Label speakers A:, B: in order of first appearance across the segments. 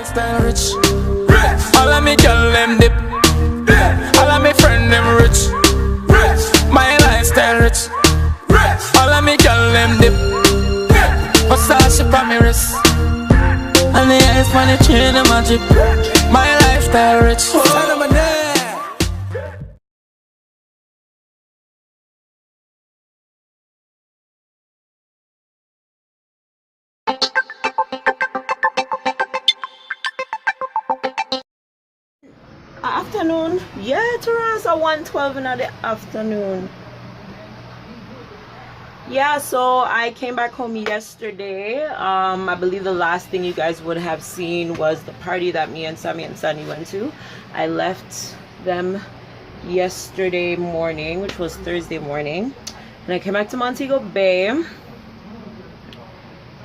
A: lifestyle rich. All of me girl them dip. All of me friend them rich. My lifestyle rich. All of me girl them dip. Versace on me wrist. And the ice on the chain of my drip. My lifestyle rich.
B: Afternoon, yeah, it's around 1:12 in the afternoon. Yeah, so I came back home yesterday. I believe the last thing you guys would have seen was the party that me and Sammy and Sunny went to. I left them yesterday morning, which was Thursday morning, and I came back to Montego Bay.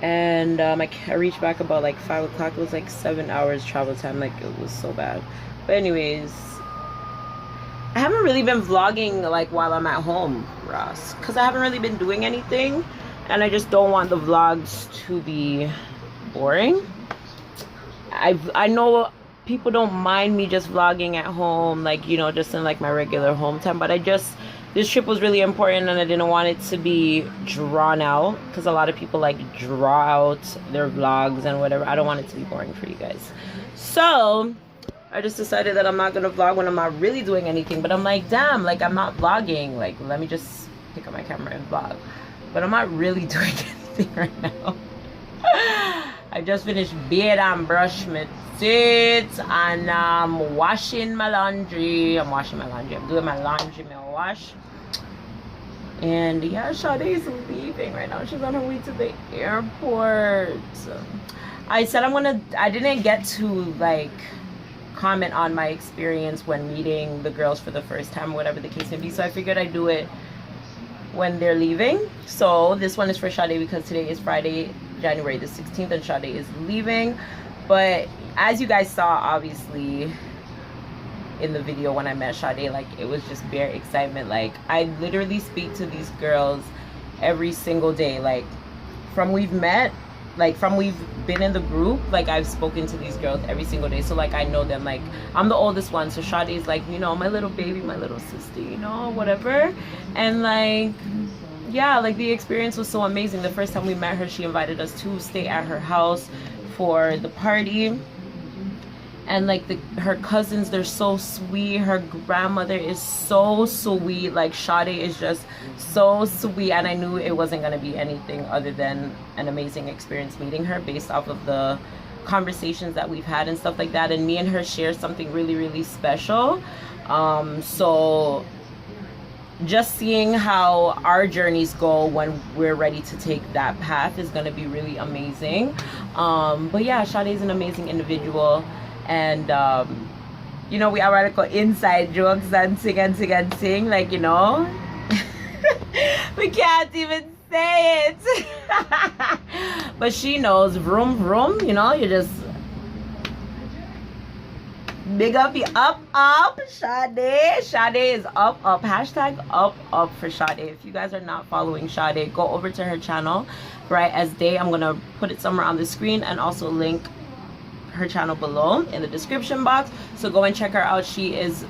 B: And I reached back about like 5 o'clock. It was like 7 hours travel time. Like, it was so bad. But anyways, I haven't really been vlogging like while I'm at home, Ross, because I haven't really been doing anything, and I just don't want the vlogs to be boring. I know people don't mind me just vlogging at home, like, you know, just in like my regular home time, but this trip was really important, and I didn't want it to be drawn out, because a lot of people like draw out their vlogs and whatever. I don't want it to be boring for you guys. So I just decided that I'm not gonna vlog when I'm not really doing anything. But I'm like, damn, like, I'm not vlogging, like, let me just pick up my camera and vlog. But I'm not really doing anything right now. I just finished bed and brushed my teeth, and I'm washing my laundry. I'm doing my laundry, my wash. And yeah, Shadi is leaving right now. She's on her way to the airport. I said I didn't get to like comment on my experience when meeting the girls for the first time, whatever the case may be, so I figured I'd do it when they're leaving. So this one is for Shadi because today is Friday, January the 16th, and Shadi is leaving. But as you guys saw, obviously, in the video when I met Shadi, like, it was just bare excitement. Like, I literally speak to these girls every single day, like, from we've been in the group, like, I've spoken to these girls every single day, so like, I know them. Like, I'm the oldest one, so Shadi is like, you know, my little baby, my little sister, you know, whatever. And like, yeah, like, the experience was so amazing. The first time we met her, she invited us to stay at her house for the party. And like, her cousins, they're so sweet. Her grandmother is so sweet. Like, Shadi is just so sweet, and I knew it wasn't gonna be anything other than an amazing experience meeting her, based off of the conversations that we've had and stuff like that. And me and her share something really, really special. So just seeing how our journeys go when we're ready to take that path is gonna be really amazing. But yeah, Shadi is an amazing individual. And you know, we have our inside jokes and sing, like, you know. We can't even say it. But she knows. Vroom vroom, you know, you just big up, up Shadi. Shadi is up. Hashtag up for Shadi. If you guys are not following Shadi, go over to her channel, Bright as Day. I'm gonna put it somewhere on the screen, and also link her channel below in the description box, so go and check her out. She is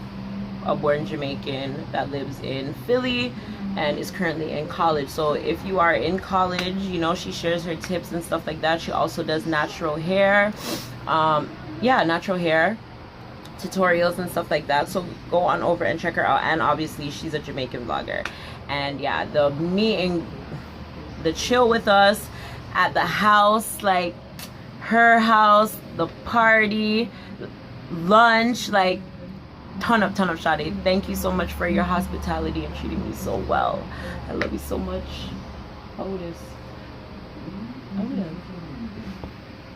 B: a born Jamaican that lives in Philly and is currently in college. So if you are in college, you know, she shares her tips and stuff like that. She also does natural hair, natural hair tutorials and stuff like that. So go on over and check her out. And obviously, she's a Jamaican vlogger. And yeah, the meeting, the chill with us at the house, like her house, the party, lunch, like, ton of Shadi. Thank you so much for your hospitality and treating me so well. I love you so much. Otis.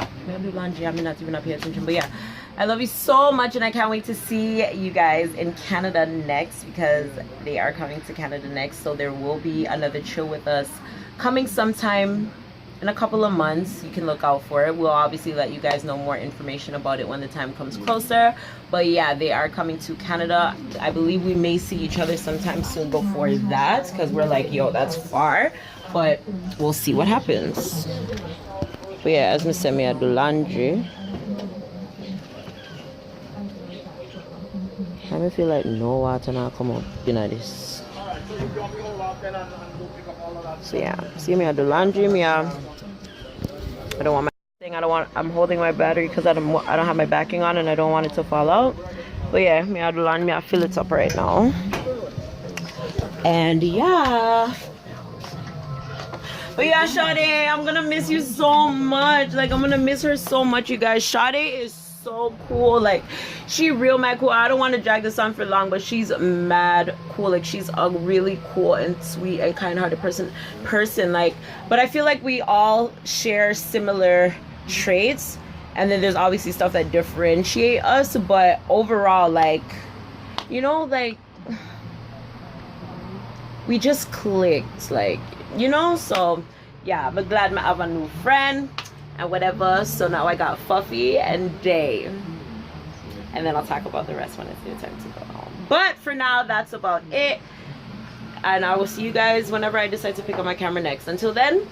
B: I do laundry. I'm not even up here attention, but yeah, I love you so much, and I can't wait to see you guys in Canada next, because they are coming to Canada next. So there will be another chill with us coming sometime in a couple of months. You can look out for it. We'll obviously let you guys know more information about it when the time comes closer. But yeah, they are coming to Canada. I believe we may see each other sometime soon before that, because we're like, yo, that's far, but we'll see what happens. But yeah, as I said, I do laundry. I don't feel like no water now come out, you know this. So yeah, see me I do laundry, me I don't want my thing, I'm holding my battery because I don't have my backing on and I don't want it to fall out. But yeah, me I do laundry, me I fill it up right now. And yeah. But yeah, Shadi, I'm gonna miss you so much. Like, I'm gonna miss her so much, you guys. Shadi is so cool. Like, she real mad cool. I don't want to drag this on for long, but she's mad cool. Like, she's a really cool and sweet and kind-hearted person. Like, but I feel like we all share similar traits. And then there's obviously stuff that differentiate us. But overall, like, you know, like, we just clicked, like, you know. So yeah, I'm glad I have a new friend and whatever. So now I got Fuffy and Dave, and then I'll talk about the rest when it's their time to go home. But for now, that's about it, and I will see you guys whenever I decide to pick up my camera next. Until then,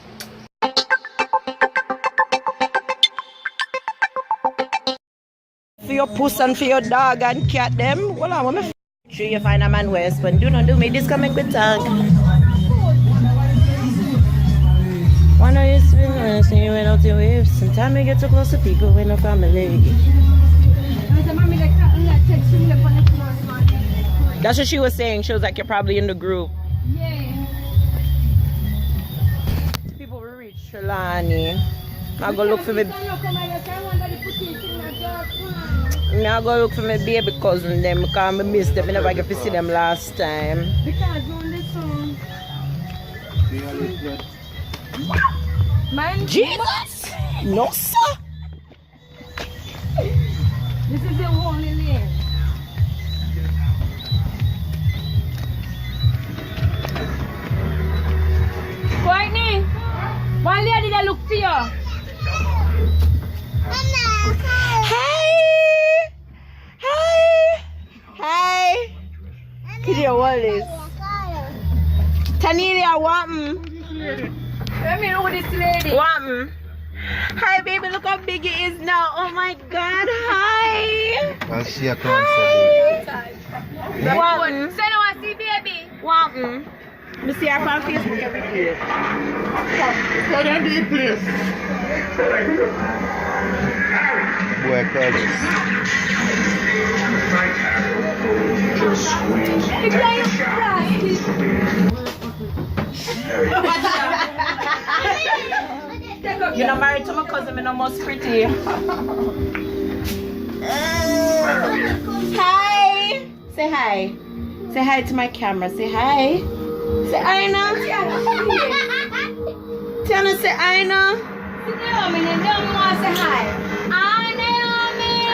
B: for your puss and for your dog and cat them, well, I want to sure you find a man west, but do not do me this, come make me tongue. Why not you spin see you went out your waves? Sometimes we get too close to people with no family. That's what she was saying. She was like, you're probably in the group.
C: Yeah.
B: People will reach Shalani. I'll go look for me. Now go look for my baby cousin them because I missed them. I never get to see them last time.
C: Because on this song. Man,
B: Jesus! No, sir!
C: this is the only lane. Courtney, one lady that look to you.
B: Hi! Hi! Could you hold this? Tanelia, what?
C: Let me know who this lady.
B: What? Hi, baby. Look how big it is now. Oh my God. Hi.
D: Well, she a cancer.
B: What?
C: Say no, I see baby.
B: What? Me see her on Facebook every day.
D: Tell them the place. Boy, colors.
B: You're not married to my cousin, I'm not most pretty. Hi. Say hi. Say hi to my camera. Say hi. Say Aina. Tiana, say Aina.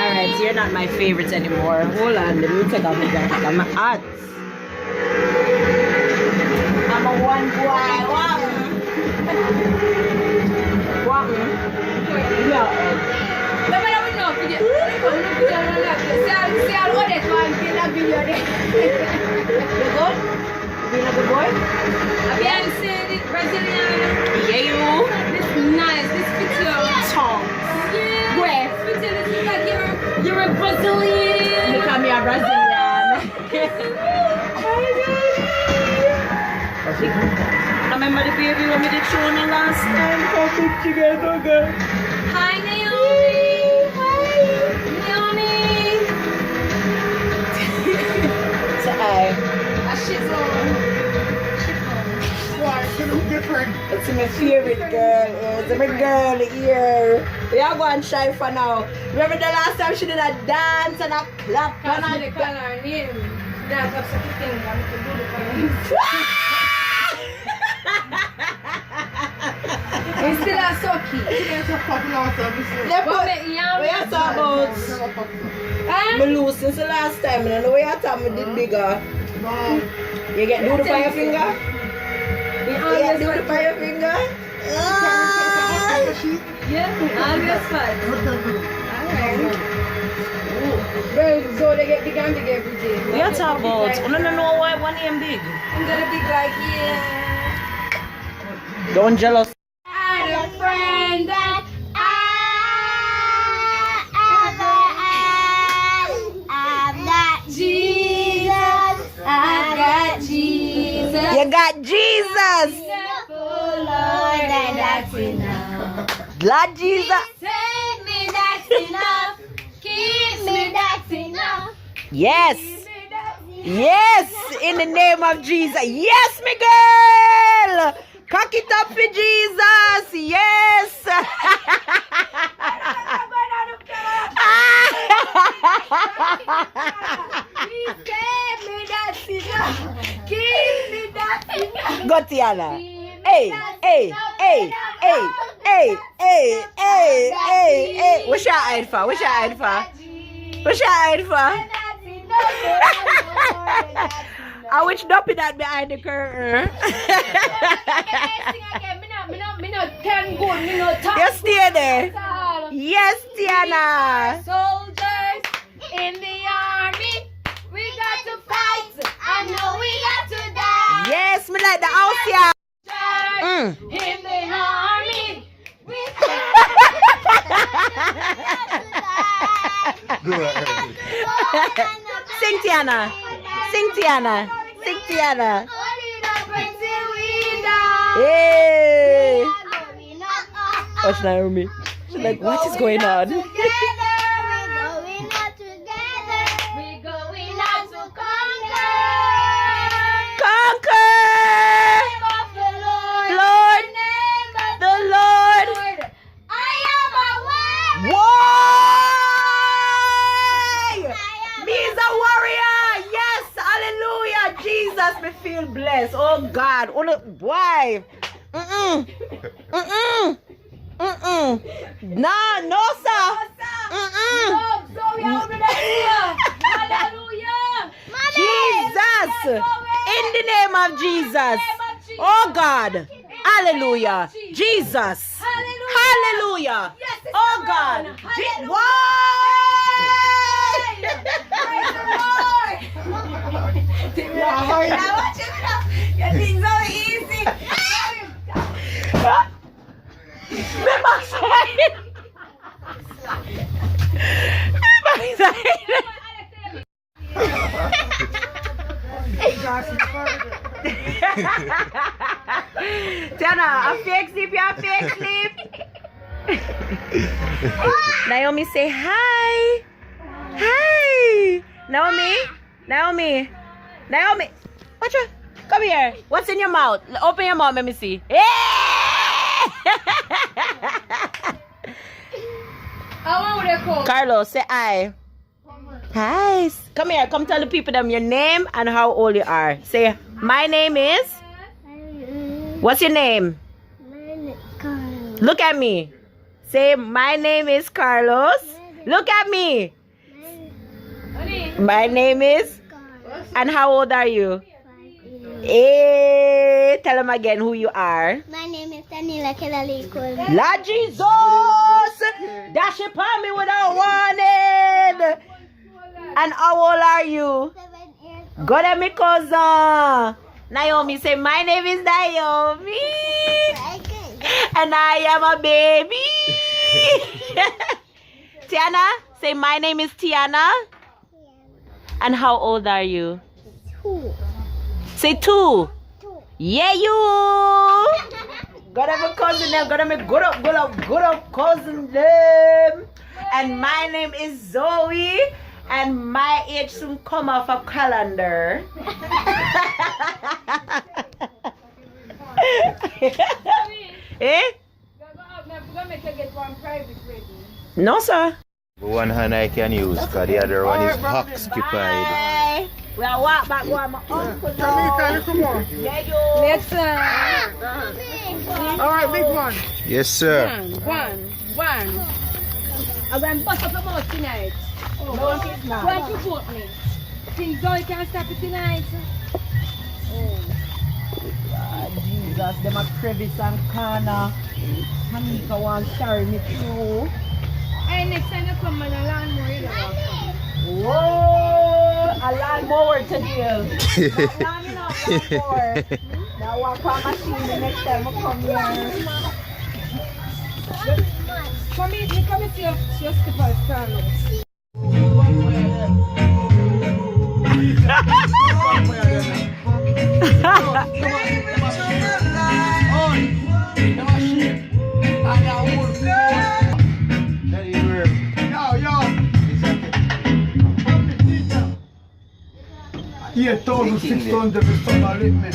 B: Alright, so you're not my favorites anymore. Hold on, let me take off my jacket. I'm hot. I'm a one boy. What? Yeah. You good? Being a good boy?
C: Have you seen it Brazilian?
B: Yeah, you.
C: This nice, this fits your
B: Tongue.
C: yeah.
B: Where?
C: Fits you, this is like you're a Brazilian.
B: Because me a Brazilian. I remember the baby when we did show on the last time. How big she got, oh God.
C: Hi Naomi. Hi Naomi.
B: Say hi.
C: A shizone.
D: Why? She look different.
B: It's my favorite girl. It's my girl here. We are going shy for now. Remember the last time she did a dance and a clap and
C: Can't
B: a
C: call her name. That's up such a thing. I'm going to do the color. It's still a socky.
D: She's a fucking awesome.
C: What make yam?
B: We are talking about me lose since the last time. And I know we are talking about it bigger. You get do the fire finger? Yeah, do the fire finger?
C: Yeah, obvious fun. Alright. So they get big and big every day.
B: We are talking about, I don't know why one name big.
C: I'm gonna be like, yeah.
B: Don't jealous.
C: I had a friend that I'm not Jesus. that's enough.
B: Lord Jesus.
C: Save me, that's enough. Keep me, that's enough.
B: Yes.
C: Keep me, that's enough.
B: Yes. In the name of Jesus. Yes, Miguel. Cock it up for Jesus. Yes.
C: Please save me, that's enough. Keep me, that's enough.
B: Go, Tiana. Hey, hey, hey, hey, hey, hey, hey, hey, hey. What's your hide for? What's your hide for? What's your hide for? I wish dumpy that behind the curtain. You stay there. Yes, Tiana.
C: Soldiers in the army, we got to fight. I know we got to die.
B: Yes, me like the house here.
C: In the army, we
B: Sing, Tiana. Sing, Tiana. Sing, Tiana. Hey. What's Naomi? She's like, what is going on?
C: We're going out to conquer.
B: Conquer. Lord, the Lord.
C: I am a
B: Why? Me is a warrior. Yes, hallelujah. Jesus, me feel blessed. Oh God. Oh, look, why? No, sir. Jesus. In the name of Jesus. Oh God. Hallelujah. Jesus. Hallelujah. Oh God. Tiana, a fake sleep, you a fake sleep. Naomi, say hi. Hi. Naomi. Watch out. Come here. What's in your mouth? Open your mouth, let me see. Hey! Carlos, say hi. Hi. Come here. Come tell the people them your name and how old you are. Say, my name is. What's your name? Look at me. Say, my name is Carlos. Look at me. My name is. And how old are you? Hey, tell them again who you are.
E: My name is Daniela Kelalikul.
B: Lord Jesus, dash upon me without warning. And how old are you?
E: 7 years.
B: Go to me cousin. Naomi, say my name is Naomi. And I am a baby. Tiana, say my name is Tiana. And how old are you?
E: 2.
B: Say 2. Yeah, you. Got my cousin them. Got my good up cousin them. And my name is Zoe. And my age soon come off a calendar. Eh? No, sir.
F: One hand I can use because the other one is occupied.
B: Bye. We are walk back with my uncle now.
D: Come on.
B: Yeah, you.
C: Next
D: Alright, big one.
F: Yes, sir.
C: one. I'm going to bust up the boat tonight.
B: No, she's not.
C: Why don't you boat me? Things don't can stop it tonight.
B: Jesus, them a crevice and corner. Hanika want to carry me through.
C: Hey, next time you come on a lawnmower, you know.
B: Whoa! A lawnmower to deal. Not long enough, lawnmower. Now walk on machine the next time I come here.
C: Come here, come and see your skipper's Carlos.
D: 8,600 for somebody with me.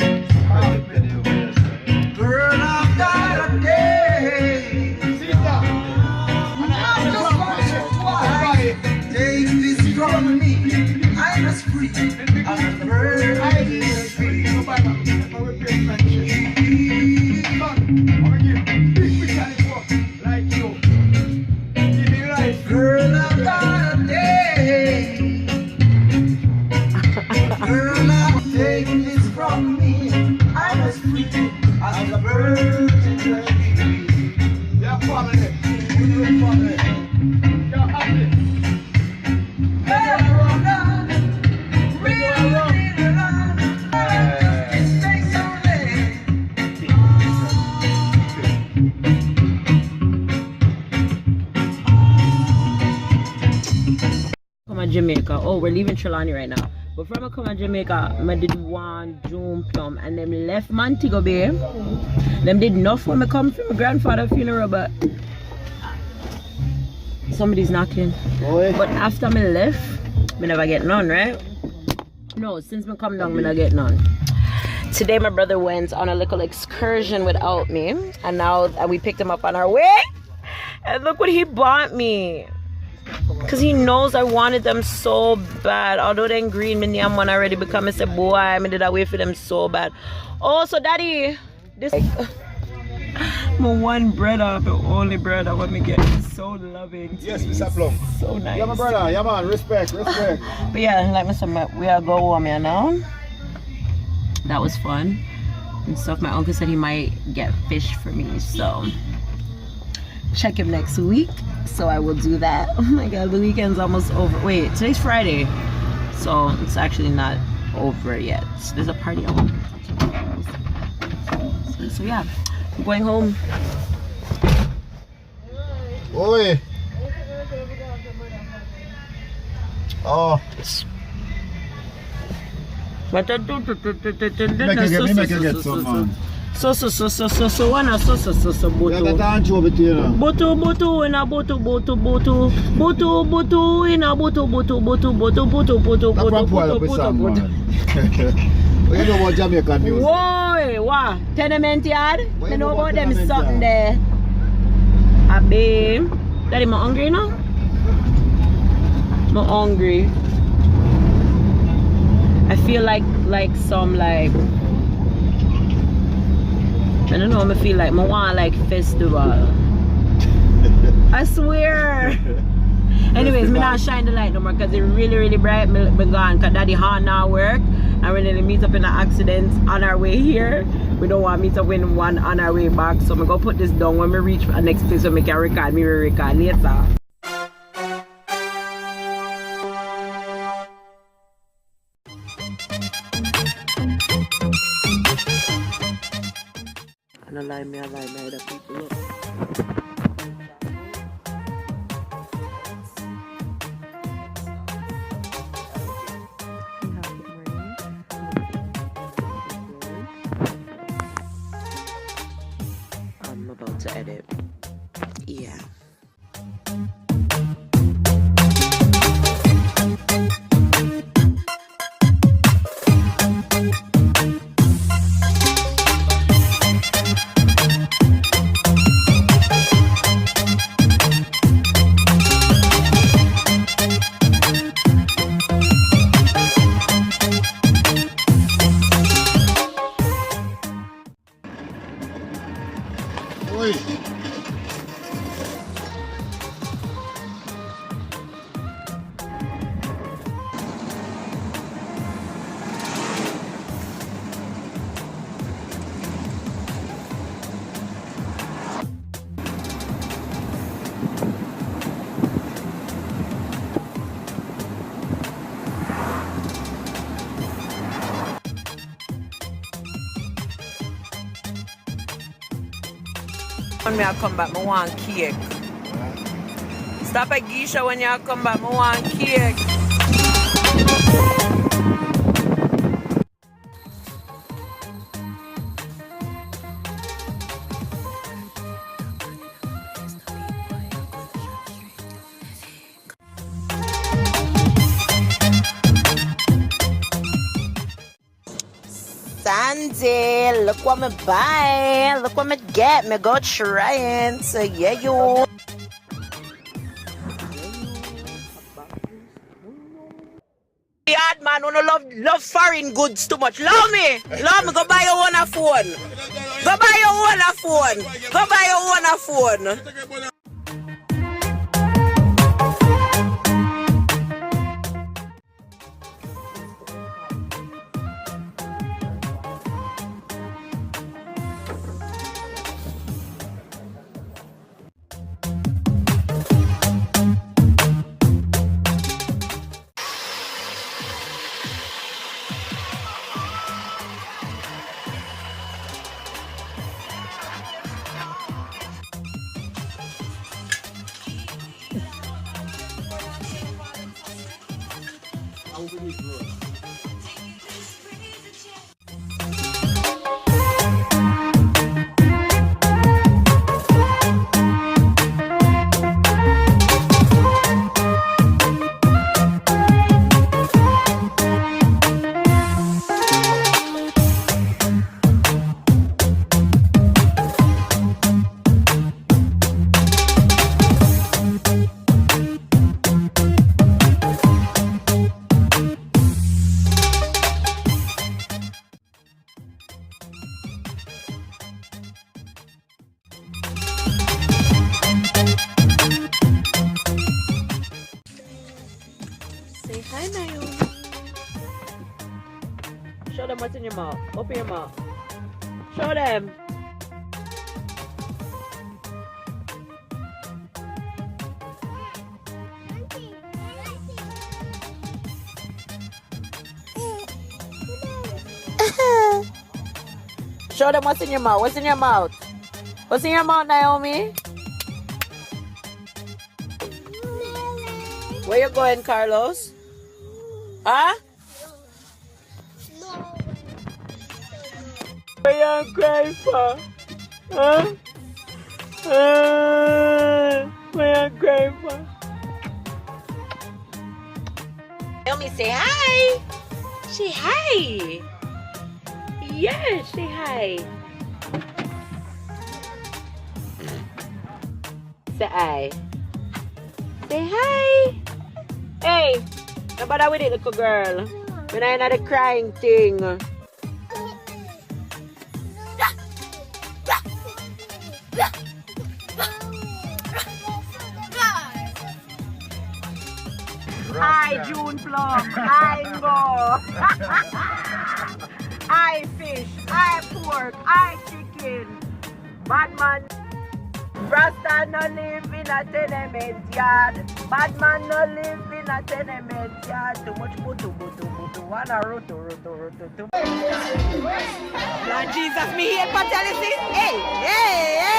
G: Girl, I've got a day.
D: Sit down. And I
G: Just once or twice. Take this from me. I'm as free as a bird.
D: I did free. Nobody will repair friendship. Son, I'm gonna give big mechanic work like you. Give me life.
G: Girl, I've got a day. Girl, I'll take this from me. I'm as free as a bird in the tree.
D: Your family. Your family. You're happy.
G: Hey, Rhoda, really love. It takes so late.
B: Come on Jamaica. Oh, we're leaving Trelawney right now. Before I come to Jamaica, I did one June plum and them left Montego Bay. Them did enough when I come from my grandfather's funeral, but somebody's knocking. But after me left, me never get none, right? No, since me come down, me not get none. Today my brother went on a little excursion without me, and now we picked him up on our way. And look what he bought me. Cause he knows I wanted them so bad. Although then green me name one already become I said boy, I did that wait for them so bad. Oh, so daddy, this my one brother, the only brother when me get so loving.
D: Yes, Mr. Plum.
B: So nice.
D: Yeah, my brother. Yeah, man. Respect. Respect.
B: But yeah, like I said, we are go home here now. That was fun and stuff. My uncle said he might get fish for me, so check him next week. So I will do that. Oh my god, the weekend's almost over. Wait, today's Friday, so it's actually not over yet. There's a party I want to so yeah, I'm going home.
D: Oi. Oh.
B: But
D: Make you get some, man.
B: So boto.
D: Yeah, that anchovy with you, know.
B: Boto in a boto in a boto.
D: That one boy up with some, man. You know about Jamaican music.
B: Whoa, what? Tenement yard?
D: What
B: I
D: you
B: know
D: know
B: about
D: about
B: them
D: tenement
B: something
D: yard?
B: there. A babe. Daddy, I'm hungry now. I'm hungry. I feel like some like I don't know, I feel like I want like festival. I swear. Anyways, me not shine the light no more because it's really bright. Me gone because daddy hand now work and we nearly meet up in an accident on our way here. We don't want to meet up in one on our way back. So I'm going to put this down when we reach the next place so we can record. Me will record later. I don't lie, me other people look. I'm about to edit. Yeah.
D: Oi.
B: When I come back, I want cake. Stop at Geisha when you come back, I want cake. Sunday. Look what me buy. Look what me get. Me go trying. So yeah, you. Yard man, who no love foreign goods too much. Love me. Go buy your own a phone. Go buy your own a phone. Go buy your own a phone. Say hi, Naomi. Show them what's in your mouth. Open your mouth. Show them. Show them what's in your mouth. What's in your mouth? What's in your mouth, Naomi? Where you going, Carlos? Huh? What are you crying for? Huh? What are you crying for? Naomi, say hi. Say hi. Yeah, say hi. Say hi. Say hi. Hey, no bother with it, little girl. When I not the crying thing. Hi, June Plum. Hi, Ngo. Hi, fish. Hi, pork. Hi, chicken. Batman. Rasta no live in a tenement yard. Batman no live in a tenement yard. Too much butu. Wanna roto. Lord Jesus, me here for tell you this. Hey.